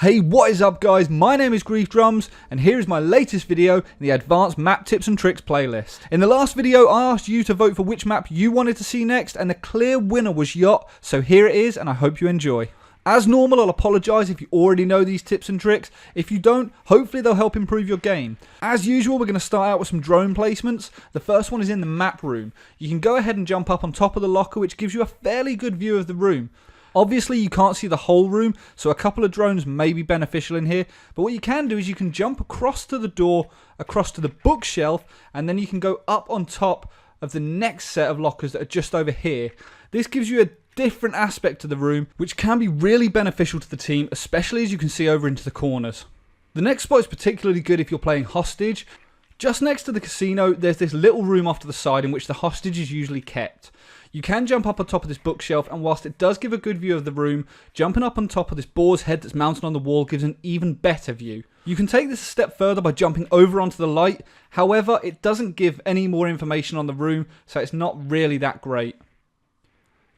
Hey, what is up guys? My name is Griefdrums and here is my latest video in the Advanced Map Tips and Tricks playlist. In the last video I asked you to vote for which map you wanted to see next and the clear winner was Yacht, so here it is and I hope you enjoy. As normal, I'll apologise if you already know these tips and tricks. If you don't, hopefully they'll help improve your game. As usual, we're going to start out with some drone placements. The first one is in the map room. You can go ahead and jump up on top of the locker, which gives you a fairly good view of the room. Obviously you can't see the whole room, so a couple of drones may be beneficial in here, but what you can do is you can jump across to the door, across to the bookshelf, and then you can go up on top of the next set of lockers that are just over here. This gives you a different aspect to the room, which can be really beneficial to the team, especially as you can see over into the corners. The next spot is particularly good if you're playing hostage. Just next to the casino, there's this little room off to the side in which the hostage is usually kept. You can jump up on top of this bookshelf, and whilst it does give a good view of the room, jumping up on top of this boar's head that's mounted on the wall gives an even better view. You can take this a step further by jumping over onto the light, however it doesn't give any more information on the room, so it's not really that great.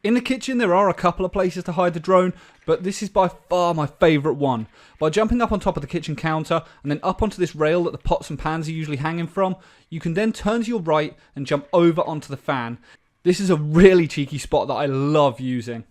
In the kitchen there are a couple of places to hide the drone, but this is by far my favourite one. By jumping up on top of the kitchen counter and then up onto this rail that the pots and pans are usually hanging from, you can then turn to your right and jump over onto the fan. This is a really cheeky spot that I love using.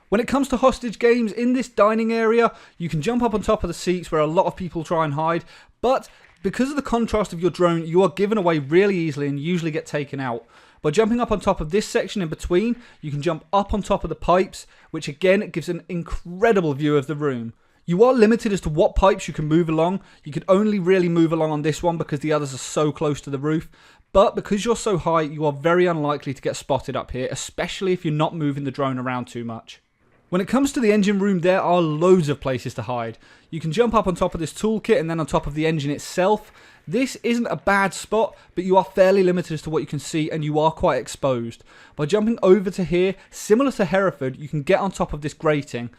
When it comes to hostage games, in this dining area, you can jump up on top of the seats where a lot of people try and hide, but because of the contrast of your drone, you are given away really easily and usually get taken out. By jumping up on top of this section in between, you can jump up on top of the pipes, which again gives an incredible view of the room. You are limited as to what pipes you can move along. You can only really move along on this one because the others are so close to the roof. But because you're so high, you are very unlikely to get spotted up here, especially if you're not moving the drone around too much. When it comes to the engine room, there are loads of places to hide. You can jump up on top of this toolkit and then on top of the engine itself. This isn't a bad spot, but you are fairly limited as to what you can see and you are quite exposed. By jumping over to here, similar to Hereford, you can get on top of this grating.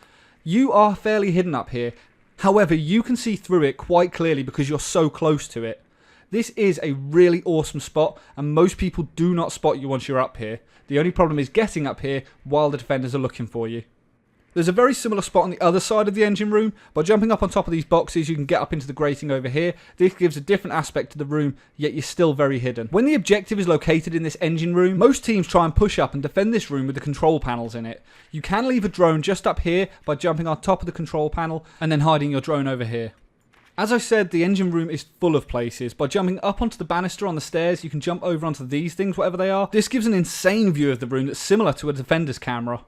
You are fairly hidden up here. However, you can see through it quite clearly because you're so close to it. This is a really awesome spot and most people do not spot you once you're up here. The only problem is getting up here while the defenders are looking for you. There's a very similar spot on the other side of the engine room. By jumping up on top of these boxes, you can get up into the grating over here. This gives a different aspect to the room, yet you're still very hidden. When the objective is located in this engine room, most teams try and push up and defend this room with the control panels in it. You can leave a drone just up here by jumping on top of the control panel and then hiding your drone over here. As I said, the engine room is full of places. By jumping up onto the banister on the stairs, you can jump over onto these things, whatever they are. This gives an insane view of the room that's similar to a defender's camera.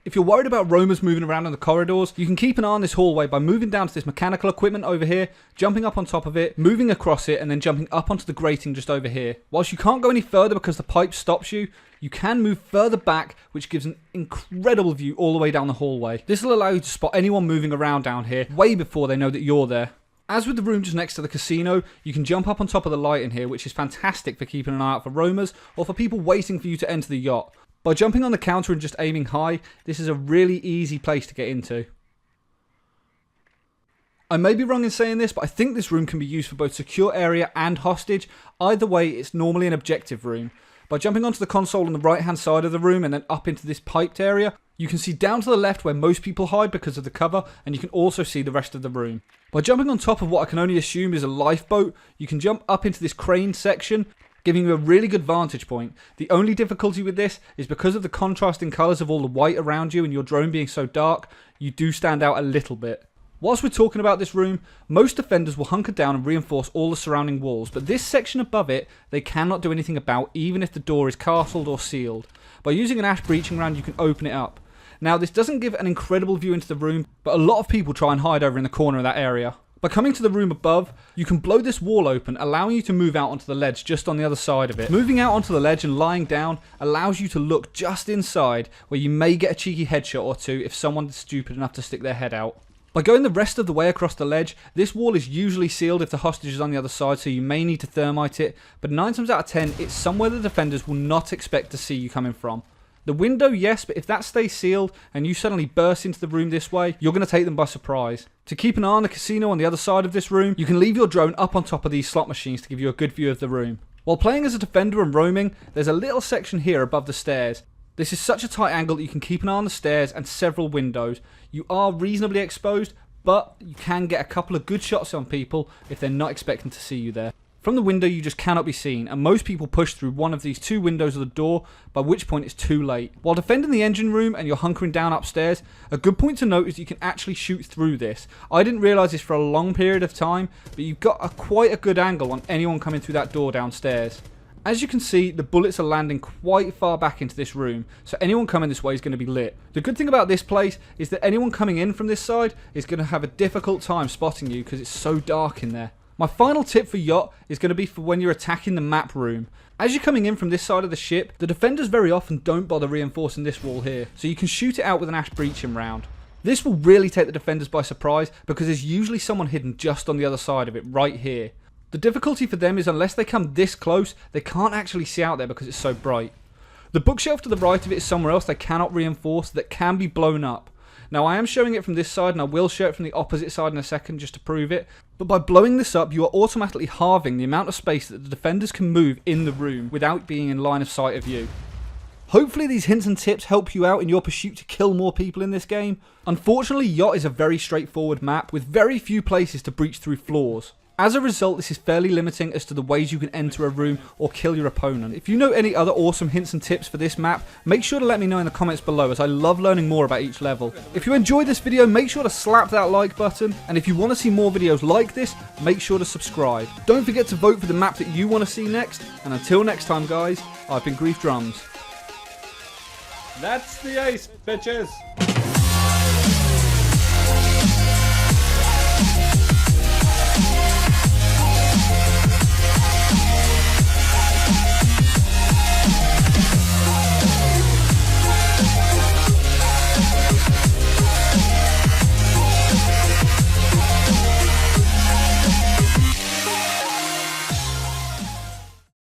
If you're worried about roamers moving around in the corridors, you can keep an eye on this hallway by moving down to this mechanical equipment over here, jumping up on top of it, moving across it, and then jumping up onto the grating just over here. Whilst you can't go any further because the pipe stops you, you can move further back, which gives an incredible view all the way down the hallway. This will allow you to spot anyone moving around down here way before they know that you're there. As with the room just next to the casino, you can jump up on top of the light in here, which is fantastic for keeping an eye out for roamers or for people waiting for you to enter the yacht. By jumping on the counter and just aiming high, this is a really easy place to get into. I may be wrong in saying this, but I think this room can be used for both secure area and hostage. Either way, it's normally an objective room. By jumping onto the console on the right hand side of the room and then up into this piped area, you can see down to the left where most people hide because of the cover, and you can also see the rest of the room. By jumping on top of what I can only assume is a lifeboat, you can jump up into this crane section, giving you a really good vantage point. The only difficulty with this is because of the contrasting colours of all the white around you and your drone being so dark, you do stand out a little bit. Whilst we're talking about this room, most defenders will hunker down and reinforce all the surrounding walls, but this section above it, they cannot do anything about even if the door is castled or sealed. By using an ash breaching round, you can open it up. Now, this doesn't give an incredible view into the room, but a lot of people try and hide over in the corner of that area. By coming to the room above, you can blow this wall open, allowing you to move out onto the ledge just on the other side of it. Moving out onto the ledge and lying down allows you to look just inside, where you may get a cheeky headshot or two if someone is stupid enough to stick their head out. By going the rest of the way across the ledge, this wall is usually sealed if the hostage is on the other side, so you may need to thermite it, but 9 times out of 10, it's somewhere the defenders will not expect to see you coming from. The window, yes, but if that stays sealed and you suddenly burst into the room this way, you're going to take them by surprise. To keep an eye on the casino on the other side of this room, you can leave your drone up on top of these slot machines to give you a good view of the room. While playing as a defender and roaming, there's a little section here above the stairs. This is such a tight angle that you can keep an eye on the stairs and several windows. You are reasonably exposed, but you can get a couple of good shots on people if they're not expecting to see you there. From the window you just cannot be seen, and most people push through one of these 2 windows of the door, by which point it's too late. While defending the engine room and you're hunkering down upstairs, a good point to note is that you can actually shoot through this. I didn't realise this for a long period of time, but you've got quite a good angle on anyone coming through that door downstairs. As you can see, the bullets are landing quite far back into this room, so anyone coming this way is going to be lit. The good thing about this place is that anyone coming in from this side is going to have a difficult time spotting you because it's so dark in there. My final tip for Yacht is going to be for when you're attacking the map room. As you're coming in from this side of the ship, the defenders very often don't bother reinforcing this wall here, so you can shoot it out with an ash breaching round. This will really take the defenders by surprise because there's usually someone hidden just on the other side of it, right here. The difficulty for them is unless they come this close, they can't actually see out there because it's so bright. The bookshelf to the right of it is somewhere else they cannot reinforce that can be blown up. Now I am showing it from this side and I will show it from the opposite side in a second just to prove it, but by blowing this up you are automatically halving the amount of space that the defenders can move in the room without being in line of sight of you. Hopefully these hints and tips help you out in your pursuit to kill more people in this game. Unfortunately, Yacht is a very straightforward map with very few places to breach through floors. As a result, this is fairly limiting as to the ways you can enter a room or kill your opponent. If you know any other awesome hints and tips for this map, make sure to let me know in the comments below as I love learning more about each level. If you enjoyed this video, make sure to slap that like button, and if you want to see more videos like this, make sure to subscribe. Don't forget to vote for the map that you want to see next, and until next time guys, I've been Griefdrums. That's the ace, bitches!